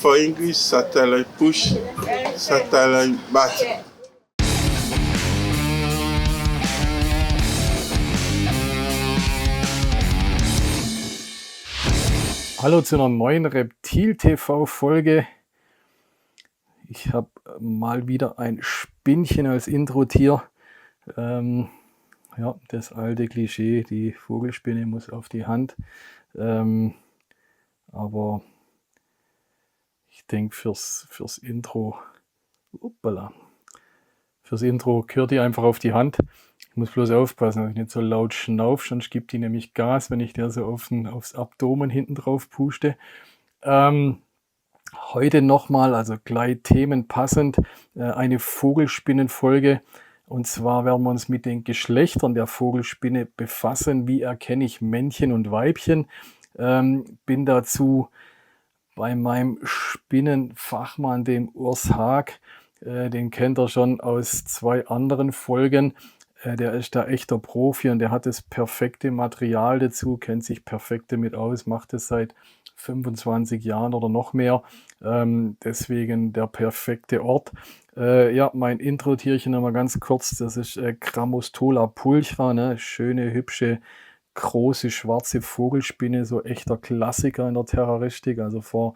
For English, satellite push, satellite bat. Hallo zu einer neuen Reptil-TV-Folge. Ich habe mal wieder ein Spinnchen als Intro-Tier. Ja, das alte Klischee, die Vogelspinne muss auf die Hand. Aber ich denke, fürs Intro gehört die einfach auf die Hand. Ich muss bloß aufpassen, dass ich nicht so laut schnaufe, sonst gibt die nämlich Gas, wenn ich der so aufs Abdomen hinten drauf puste. Heute nochmal, also gleich themenpassend, eine Vogelspinnenfolge. Und zwar werden wir uns mit den Geschlechtern der Vogelspinne befassen. Wie erkenne ich Männchen und Weibchen? Bin dazu bei meinem Spinnenfachmann, dem Urs Haag. Den kennt ihr schon aus 2 anderen Folgen. Der ist da echter Profi und der hat das perfekte Material dazu, kennt sich perfekt damit aus, macht es seit 25 Jahren oder noch mehr. Deswegen der perfekte Ort. Ja, mein Intro-Tierchen nochmal ganz kurz, das ist Cramostola pulchra, ne? Schöne, hübsche, große, schwarze Vogelspinne, so echter Klassiker in der Terroristik. Also vor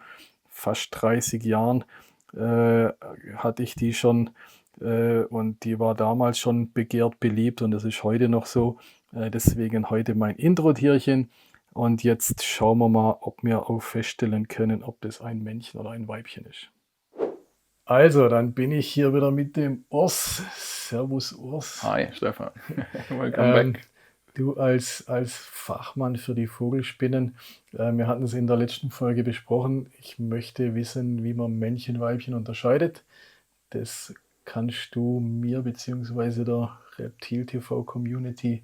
fast 30 Jahren hatte ich die schon und die war damals schon begehrt, beliebt und das ist heute noch so. Deswegen heute mein Intro-Tierchen. Und jetzt schauen wir mal, ob wir auch feststellen können, ob das ein Männchen oder ein Weibchen ist. Also, dann bin ich hier wieder mit dem Urs. Servus, Urs. Hi, Stefan. Welcome back. Du als Fachmann für die Vogelspinnen, wir hatten es in der letzten Folge besprochen. Ich möchte wissen, wie man Männchen, Weibchen unterscheidet. Das kannst du mir bzw. der Reptil-TV-Community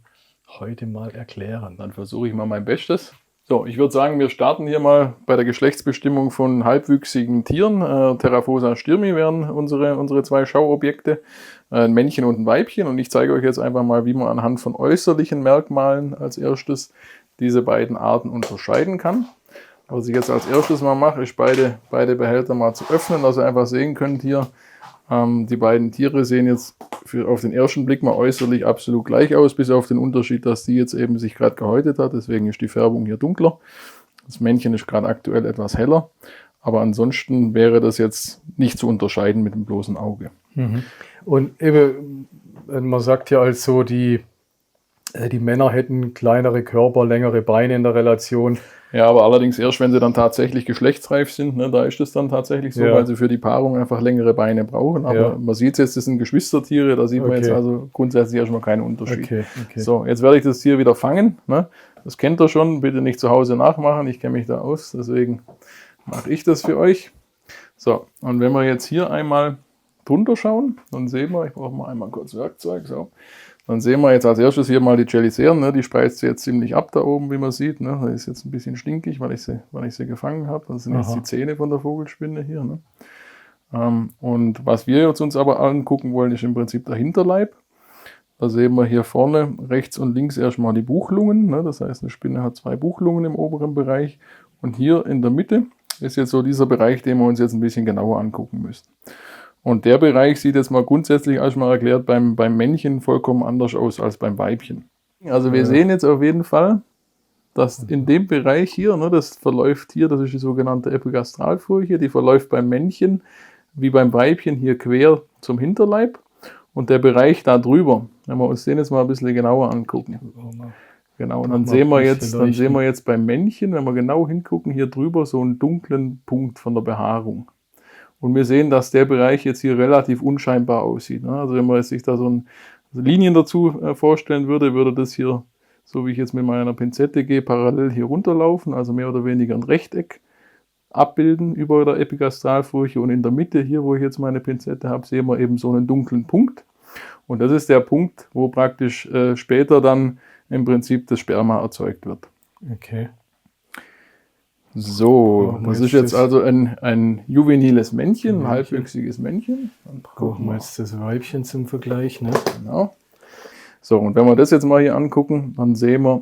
heute mal erklären. Dann versuche ich mal mein Bestes. So, ich würde sagen, wir starten hier mal bei der Geschlechtsbestimmung von halbwüchsigen Tieren. Theraphosa styrmi wären unsere 2 Schauobjekte, ein Männchen und ein Weibchen. Und ich zeige euch jetzt einfach mal, wie man anhand von äußerlichen Merkmalen als erstes diese beiden Arten unterscheiden kann. Was ich jetzt als erstes mal mache, ist beide Behälter mal zu öffnen, dass ihr einfach sehen könnt hier, die beiden Tiere sehen jetzt auf den ersten Blick mal äußerlich absolut gleich aus, bis auf den Unterschied, dass die jetzt eben sich gerade gehäutet hat. Deswegen ist die Färbung hier dunkler. Das Männchen ist gerade aktuell etwas heller. Aber ansonsten wäre das jetzt nicht zu unterscheiden mit dem bloßen Auge. Mhm. Und eben, man sagt ja also, die Männer hätten kleinere Körper, längere Beine in der Relation. Ja, aber allerdings erst, wenn sie dann tatsächlich geschlechtsreif sind, ne, da ist es dann tatsächlich so, weil sie für die Paarung einfach längere Beine brauchen. Aber man sieht jetzt, das sind Geschwistertiere, da sieht man jetzt also grundsätzlich erstmal keinen Unterschied. Okay. So, jetzt werde ich das Tier wieder fangen. Ne? Das kennt ihr schon, bitte nicht zu Hause nachmachen, ich kenne mich da aus, deswegen mache ich das für euch. So, und wenn wir jetzt hier einmal drunter schauen, dann sehen wir, ich brauche mal einmal kurz Werkzeug, so. Dann sehen wir jetzt als erstes hier mal die Cheliceren, ne? Die spreizt jetzt ziemlich ab da oben, wie man sieht. Ne? Das ist jetzt ein bisschen stinkig, weil ich sie gefangen habe. Das sind jetzt die Zähne von der Vogelspinne hier. Ne? Und was wir jetzt uns aber angucken wollen, ist im Prinzip der Hinterleib. Da sehen wir hier vorne rechts und links erstmal die Buchlungen. Ne? Das heißt, eine Spinne hat 2 Buchlungen im oberen Bereich. Und hier in der Mitte ist jetzt so dieser Bereich, den wir uns jetzt ein bisschen genauer angucken müssen. Und der Bereich sieht jetzt mal grundsätzlich erstmal erklärt beim Männchen vollkommen anders aus als beim Weibchen. Also wir sehen jetzt auf jeden Fall, dass in dem Bereich hier, ne, das verläuft hier, das ist die sogenannte Epigastralfurche, die verläuft beim Männchen wie beim Weibchen hier quer zum Hinterleib. Und der Bereich da drüber, wenn wir uns den jetzt mal ein bisschen genauer angucken. Genau, und dann sehen wir jetzt beim Männchen, wenn wir genau hingucken, hier drüber so einen dunklen Punkt von der Behaarung. Und wir sehen, dass der Bereich jetzt hier relativ unscheinbar aussieht. Also wenn man sich da so Linien dazu vorstellen würde, würde das hier, so wie ich jetzt mit meiner Pinzette gehe, parallel hier runterlaufen, also mehr oder weniger ein Rechteck abbilden über der Epigastralfurche. Und in der Mitte, hier wo ich jetzt meine Pinzette habe, sehen wir eben so einen dunklen Punkt. Und das ist der Punkt, wo praktisch später dann im Prinzip das Sperma erzeugt wird. Okay. So, das ist jetzt also ein juveniles Männchen, ein halbwüchsiges Männchen. Dann brauchen wir jetzt das Weibchen zum Vergleich, ne? Genau. So, und wenn wir das jetzt mal hier angucken, dann sehen wir,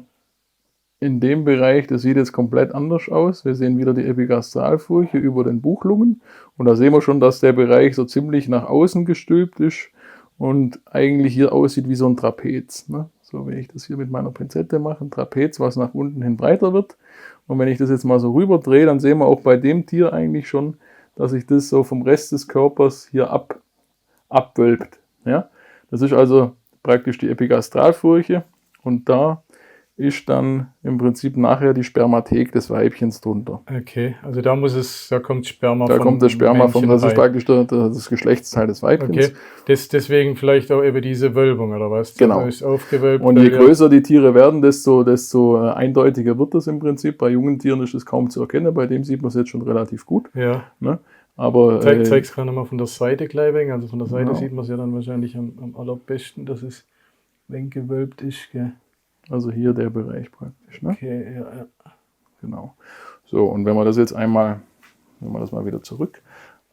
in dem Bereich, das sieht jetzt komplett anders aus. Wir sehen wieder die Epigastralfurche über den Buchlungen. Und da sehen wir schon, dass der Bereich so ziemlich nach außen gestülpt ist und eigentlich hier aussieht wie so ein Trapez. Ne? So, wenn ich das hier mit meiner Pinzette mache, ein Trapez, was nach unten hin breiter wird. Und wenn ich das jetzt mal so rüber drehe, dann sehen wir auch bei dem Tier eigentlich schon, dass sich das so vom Rest des Körpers hier abwölbt. Ja? Das ist also praktisch die Epigastralfurche und da ist dann im Prinzip nachher die Spermathek des Weibchens drunter. Okay, also da kommt Sperma Da vom kommt das Sperma Männchen das ist rein. praktisch das Geschlechtsteil des Weibchens. Okay, deswegen vielleicht auch über diese Wölbung oder was? Genau. Also ist aufgewölbt. Und je weil wir- größer die Tiere werden, desto eindeutiger wird das im Prinzip. Bei jungen Tieren ist es kaum zu erkennen, bei dem sieht man es jetzt schon relativ gut. Ja, Ne? Aber zeig's gerade mal von der Seite gleich weg. Also von der Seite Genau. sieht man es ja dann wahrscheinlich am allerbesten, dass es wenn gewölbt ist. Gell? also hier der Bereich praktisch. Ne? Okay, ja. Genau. So, und wenn wir das jetzt einmal, nehmen wir das mal wieder zurück.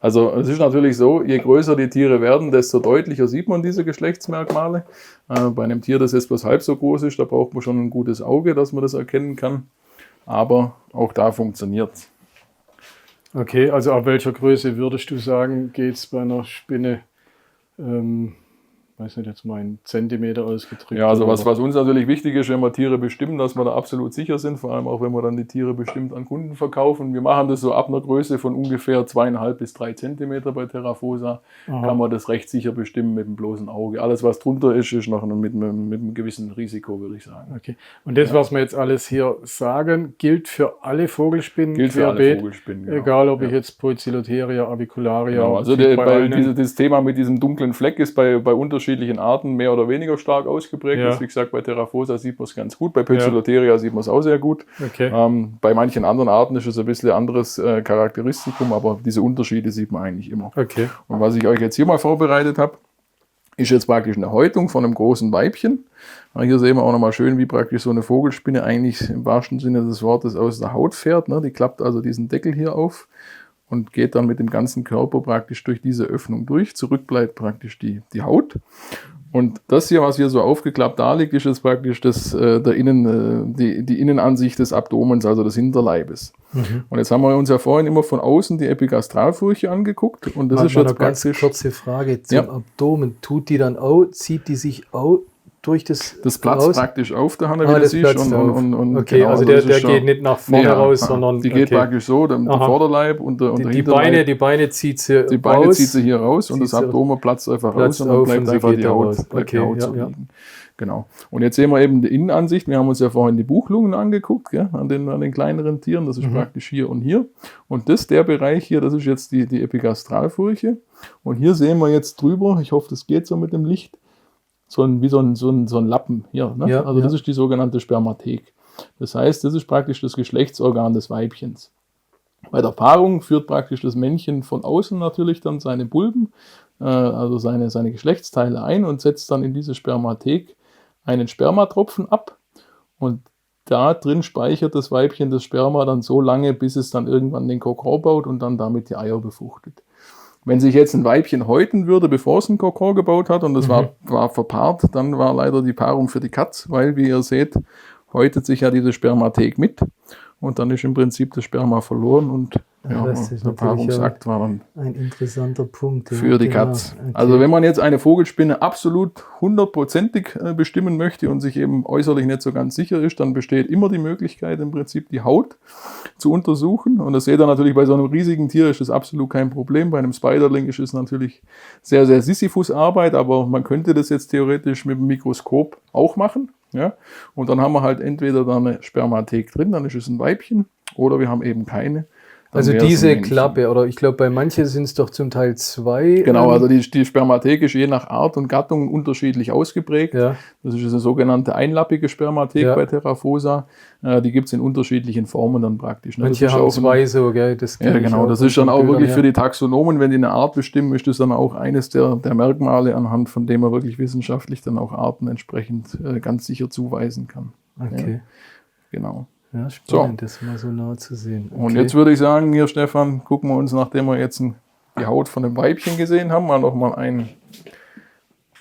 Also es ist natürlich so, je größer die Tiere werden, desto deutlicher sieht man diese Geschlechtsmerkmale. Bei einem Tier, das jetzt bloß halb so groß ist, da braucht man schon ein gutes Auge, dass man das erkennen kann. Aber auch da funktioniert es. Okay, also ab welcher Größe würdest du sagen, geht es bei einer Spinne, weiß nicht, jetzt mal einen Zentimeter ausgedrückt? Ja, also oder- was uns natürlich wichtig ist, wenn wir Tiere bestimmen, dass wir da absolut sicher sind, vor allem auch wenn wir dann die Tiere bestimmt an Kunden verkaufen. Wir machen das so ab einer Größe von ungefähr 2,5 bis 3 Zentimeter bei Terrafosa, Aha. kann man das recht sicher bestimmen mit dem bloßen Auge. Alles, was drunter ist, ist noch mit einem gewissen Risiko, würde ich sagen. Okay. Und das, was wir jetzt alles hier sagen, gilt für alle Vogelspinnen, Gilt für alle querbeet, Vogelspinnen. Genau. egal ob Ja. ich jetzt Poecilotheria, Avicularia, Genau, also sieht bei allen- das Thema mit diesem dunklen Fleck ist bei unterschiedlichen Arten mehr oder weniger stark ausgeprägt. Ja. Das, wie gesagt, bei Terrafosa sieht man es ganz gut, bei Poecilotheria sieht man es auch sehr gut. Okay. Bei manchen anderen Arten ist es ein bisschen anderes Charakteristikum, aber diese Unterschiede sieht man eigentlich immer. Okay. Und was ich euch jetzt hier mal vorbereitet habe, ist jetzt praktisch eine Häutung von einem großen Weibchen. Hier sehen wir auch nochmal schön, wie praktisch so eine Vogelspinne eigentlich im wahrsten Sinne des Wortes aus der Haut fährt. Ne? Die klappt also diesen Deckel hier auf und geht dann mit dem ganzen Körper praktisch durch diese Öffnung durch. Zurück bleibt praktisch die Haut. Und das hier, was hier so aufgeklappt da liegt, ist jetzt praktisch die Innenansicht des Abdomens, also des Hinterleibes. Und jetzt haben wir uns ja vorhin immer von außen die Epigastralfurche angeguckt. Und das ist Mal jetzt eine ganz praktisch kurze Frage zum Ja. Abdomen. Tut die dann auch, zieht die sich auch durch das platzt raus? praktisch auf, der Hanne, wie Ah, du das siehst. platzt auf. Okay, genau, also das der ist schon- geht nicht nach vorne raus, sondern die geht okay. praktisch so, der Aha. Vorderleib und der die Hinterleib. Beine zieht sie Die Beine raus. zieht sie hier raus und zieht das sie- Abdomen platzt einfach platzt raus und dann auf bleibt und sie einfach geht die da Haut, raus. bleibt die Okay, Haut ja, so ja. liegen. Genau. Und jetzt sehen wir eben die Innenansicht. Wir haben uns ja vorhin die Buchlungen angeguckt, gell, an den kleineren Tieren. Das ist praktisch hier und hier. Und der Bereich hier, das ist jetzt die Epigastralfurche. Und hier sehen wir jetzt drüber, ich hoffe, das geht so mit dem Licht, so ein Lappen hier. Ne? Ja, Also das ja. ist die sogenannte Spermathek. Das heißt, das ist praktisch das Geschlechtsorgan des Weibchens. Bei der Paarung führt praktisch das Männchen von außen natürlich dann seine Bulben, also seine Geschlechtsteile ein und setzt dann in diese Spermathek einen Spermatropfen ab. Und da drin speichert das Weibchen das Sperma dann so lange, bis es dann irgendwann den Kokon baut und dann damit die Eier befruchtet. Wenn sich jetzt ein Weibchen häuten würde, bevor es einen Kokon gebaut hat und es war verpaart, dann war leider die Paarung für die Katz, weil, wie ihr seht, häutet sich ja diese Spermathek mit und dann ist im Prinzip das Sperma verloren und ja, das ist der natürlich Paarungsakt war dann Ein interessanter Punkt. ja, für die genau. Katz. Okay. Also wenn man jetzt eine Vogelspinne absolut 100%ig bestimmen möchte und sich eben äußerlich nicht so ganz sicher ist, dann besteht immer die Möglichkeit, im Prinzip die Haut zu untersuchen. Und das seht ihr natürlich bei so einem riesigen Tier ist das absolut kein Problem. Bei einem Spiderling ist es natürlich sehr, sehr Sisyphus-Arbeit, aber man könnte das jetzt theoretisch mit dem Mikroskop auch machen. Ja? Und dann haben wir halt entweder da eine Spermathek drin, dann ist es ein Weibchen, oder wir haben eben keine. Dann Also wäre es ein diese Männchen. Klappe, oder ich glaube, bei manchen sind es doch zum Teil zwei. Genau, also die Spermathek ist je nach Art und Gattung unterschiedlich ausgeprägt. Ja. Das ist eine sogenannte einlappige Spermathek Ja. bei Terrafosa. Die gibt es in unterschiedlichen Formen dann praktisch. Ne? Manche Das ist haben auch zwei so, gell? Das ja, kenn ich genau. Das von ist dann auch Bildern wirklich her. für die Taxonomen, wenn die eine Art bestimmen, ist das dann auch eines der Merkmale, anhand von dem man wirklich wissenschaftlich dann auch Arten entsprechend ganz sicher zuweisen kann. Okay. Genau. Ja, spannend, das mal so nah zu sehen. Okay. Und jetzt würde ich sagen, hier Stefan, gucken wir uns, nachdem wir jetzt die Haut von dem Weibchen gesehen haben, mal nochmal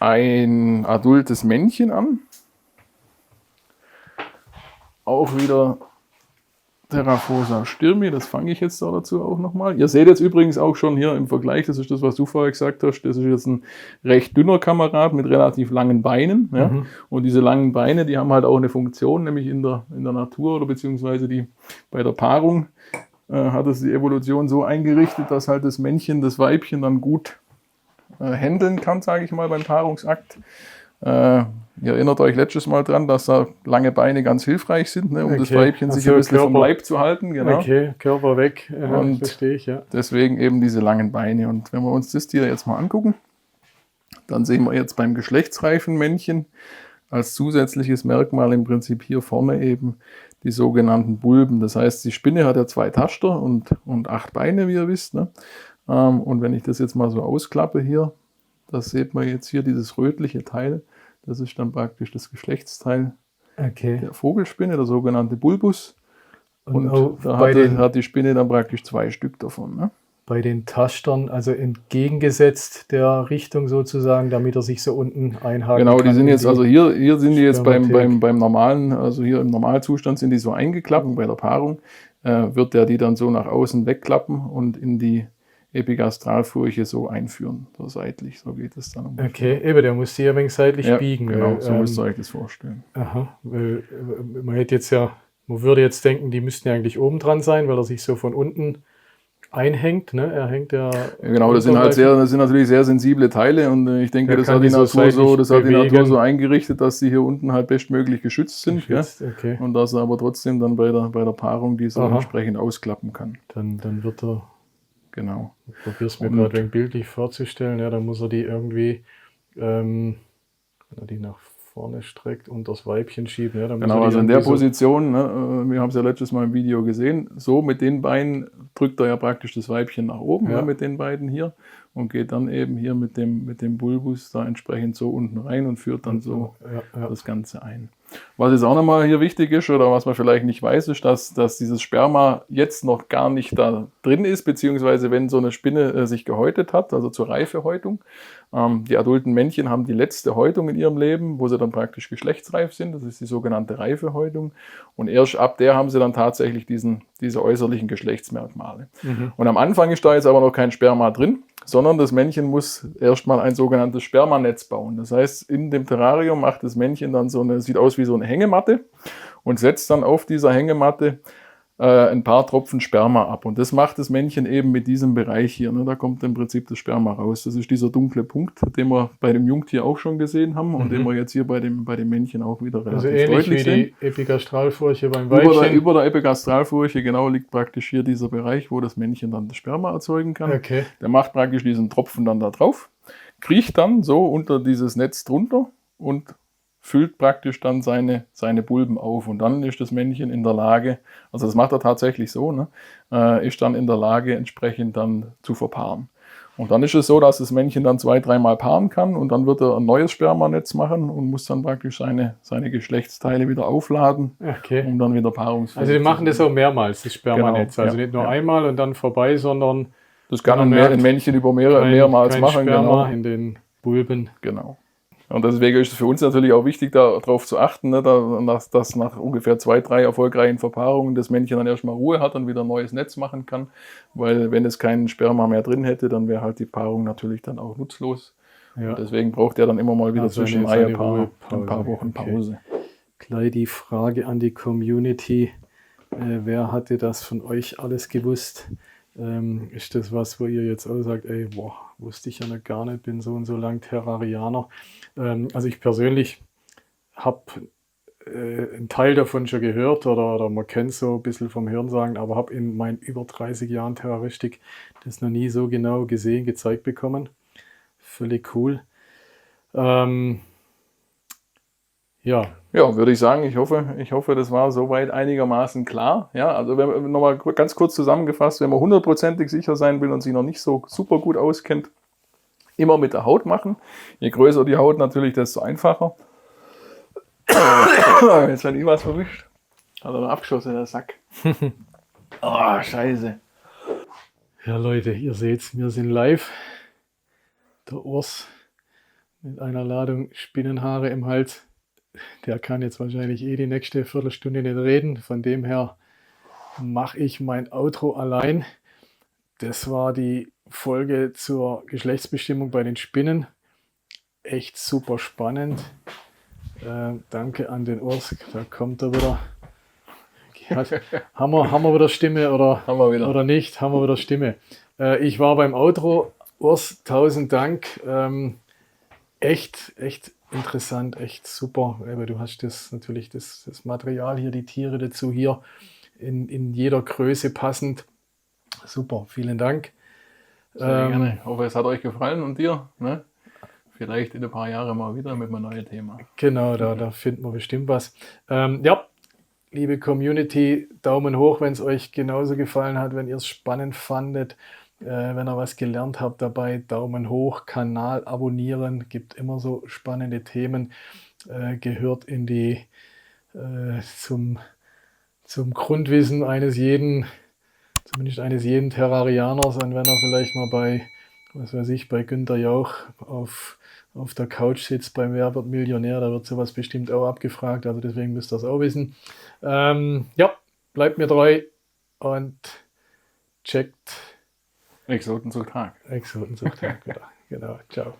ein adultes Männchen an. auch wieder Terrafosa stürmi, das fange ich jetzt da dazu auch nochmal. Ihr seht jetzt übrigens auch schon hier im Vergleich, das ist das, was du vorher gesagt hast, das ist jetzt ein recht dünner Kamerad mit relativ langen Beinen. Ja? Und diese langen Beine, die haben halt auch eine Funktion, nämlich in der Natur oder beziehungsweise bei der Paarung hat es die Evolution so eingerichtet, dass halt das Männchen das Weibchen dann gut handeln kann, sage ich mal, beim Paarungsakt. Ihr erinnert euch letztes Mal dran, dass da lange Beine ganz hilfreich sind, ne, um das Weibchen sich ein bisschen vom Leib zu halten. Genau. Okay, Körper weg, Und verstehe ich, ja. deswegen eben diese langen Beine. Und wenn wir uns das Tier jetzt mal angucken, dann sehen wir jetzt beim geschlechtsreifen Männchen als zusätzliches Merkmal im Prinzip hier vorne eben die sogenannten Bulben. Das heißt, die Spinne hat ja 2 Taster und 8 Beine, wie ihr wisst. Ne? Und wenn ich das jetzt mal so ausklappe hier, das sieht man jetzt hier, dieses rötliche Teil, das ist dann praktisch das Geschlechtsteil der Vogelspinne, der sogenannte Bulbus. Und da hat die Spinne dann praktisch 2 Stück davon. Ne? Bei den Tastern, also entgegengesetzt der Richtung sozusagen, damit er sich so unten einhaken kann. Genau, die sind jetzt, also hier sind die jetzt beim normalen, also hier im Normalzustand sind die so eingeklappt. Und bei der Paarung wird der die dann so nach außen wegklappen und in die Epigastralfurche so einführen, so seitlich, so geht es dann. Okay, eben, der muss die ein wenig seitlich biegen. Genau, weil, so müsst ihr euch das vorstellen. Aha, weil man würde jetzt denken, die müssten ja eigentlich oben dran sein, weil er sich so von unten einhängt, ne? Er hängt ja. Genau, das sind natürlich sehr sensible Teile und ich denke, das hat die Natur so eingerichtet, dass sie hier unten halt bestmöglich geschützt sind. Okay. Und dass er aber trotzdem dann bei der Paarung die so entsprechend ausklappen kann. Dann wird er. Genau. Ich probiere es mir gerade ein bildlich vorzustellen. Ja, dann muss er die irgendwie, wenn er die nach vorne streckt und das Weibchen schieben. Ja, dann genau, also in der Position, ne, wir haben es ja letztes Mal im Video gesehen, so mit den Beinen drückt er ja praktisch das Weibchen nach oben, ne, mit den beiden hier und geht dann eben hier mit dem Bulbus da entsprechend so unten rein und führt dann so das Ganze ein. Was jetzt auch nochmal hier wichtig ist oder was man vielleicht nicht weiß, ist, dass dieses Sperma jetzt noch gar nicht da drin ist, beziehungsweise wenn so eine Spinne sich gehäutet hat, also zur Reifehäutung. Die adulten Männchen haben die letzte Häutung in ihrem Leben, wo sie dann praktisch geschlechtsreif sind. Das ist die sogenannte Reifehäutung. Und erst ab der haben sie dann tatsächlich diese äußerlichen Geschlechtsmerkmale. Und am Anfang ist da jetzt aber noch kein Sperma drin, sondern das Männchen muss erstmal ein sogenanntes Spermanetz bauen. Das heißt, in dem Terrarium macht das Männchen dann sieht aus wie so eine Hängematte und setzt dann auf dieser Hängematte ein paar Tropfen Sperma ab. Und das macht das Männchen eben mit diesem Bereich hier. Ne? Da kommt im Prinzip das Sperma raus. Das ist dieser dunkle Punkt, den wir bei dem Jungtier auch schon gesehen haben und den wir jetzt hier bei dem Männchen auch wieder relativ deutlich sehen. Also ähnlich wie die Epigastralfurche beim Weibchen. Über der Epigastralfurche, genau, liegt praktisch hier dieser Bereich, wo das Männchen dann das Sperma erzeugen kann. Okay. Der macht praktisch diesen Tropfen dann da drauf, kriecht dann so unter dieses Netz drunter und füllt praktisch dann seine Bulben auf und dann ist das Männchen in der Lage, also das macht er tatsächlich so, ne, ist dann in der Lage entsprechend dann zu verpaaren. Und dann ist es so, dass das Männchen dann 2-3 Mal paaren kann und dann wird er ein neues Spermanetz machen und muss dann praktisch seine Geschlechtsteile wieder aufladen, um dann wieder paarungsfähig zu sein. Also die machen das auch mehrmals, das Spermanetz, also nicht nur einmal und dann vorbei, sondern das kann ein Männchen über mehrmals machen. Sperma in den Bulben. Genau. Und deswegen ist es für uns natürlich auch wichtig, darauf zu achten, ne, dass nach ungefähr 2-3 erfolgreichen Verpaarungen das Männchen dann erstmal Ruhe hat und wieder ein neues Netz machen kann. Weil wenn es keinen Sperma mehr drin hätte, dann wäre halt die Paarung natürlich dann auch nutzlos. Ja. Und deswegen braucht er dann immer mal wieder zwischen Eierpaar ein paar Wochen Pause. Gleich die Frage an die Community. Wer hatte das von euch alles gewusst? Ist das was, wo ihr jetzt auch sagt, ey, boah, wusste ich ja noch gar nicht, bin so und so lang Terrarianer. Also ich persönlich habe einen Teil davon schon gehört oder man kennt so ein bisschen vom Hörensagen, aber habe in meinen über 30 Jahren Terroristik das noch nie so genau gesehen, gezeigt bekommen. Völlig cool. Ja, würde ich sagen, ich hoffe, das war soweit einigermaßen klar. Ja, also wenn man nochmal ganz kurz zusammengefasst, wenn man 100%ig sicher sein will und sich noch nicht so super gut auskennt, immer mit der Haut machen. Je größer die Haut natürlich, desto einfacher. Jetzt hat ihn was verwischt. Hat er abgeschossen, der Sack. Oh, scheiße. Ja, Leute, ihr seht's, wir sind live. Der Urs mit einer Ladung Spinnenhaare im Hals der kann jetzt wahrscheinlich die nächste Viertelstunde nicht reden. Von dem her mache ich mein Outro allein. Das war die Folge zur Geschlechtsbestimmung bei den Spinnen. Echt super spannend. Danke an den Urs. Da kommt er wieder. Haben wir wieder Stimme oder, Haben wir wieder. oder nicht? Haben wir wieder Stimme. Ich war beim Outro. Urs, 1000 Dank. Echt interessant, echt super. Aber du hast natürlich das Material hier, die Tiere dazu hier in jeder Größe passend. Super, vielen Dank. Sehr gerne. Ich hoffe, es hat euch gefallen und dir. Ne? Vielleicht in ein paar Jahren mal wieder mit einem neuen Thema. Genau, da finden wir bestimmt was. Ja, liebe Community, Daumen hoch, wenn es euch genauso gefallen hat, wenn ihr es spannend fandet, wenn ihr was gelernt habt dabei, Daumen hoch, Kanal abonnieren, gibt immer so spannende Themen, gehört in die zum Grundwissen eines jeden, zumindest eines jeden Terrarianers, und wenn er vielleicht mal bei, was weiß ich, bei Günther Jauch auf der Couch sitzt beim Wer wird Millionär, da wird sowas bestimmt auch abgefragt, also deswegen müsst ihr das auch wissen. Ja, bleibt mir treu und checkt Exotenzucht Tag. Exotenzucht wieder. Genau, ciao.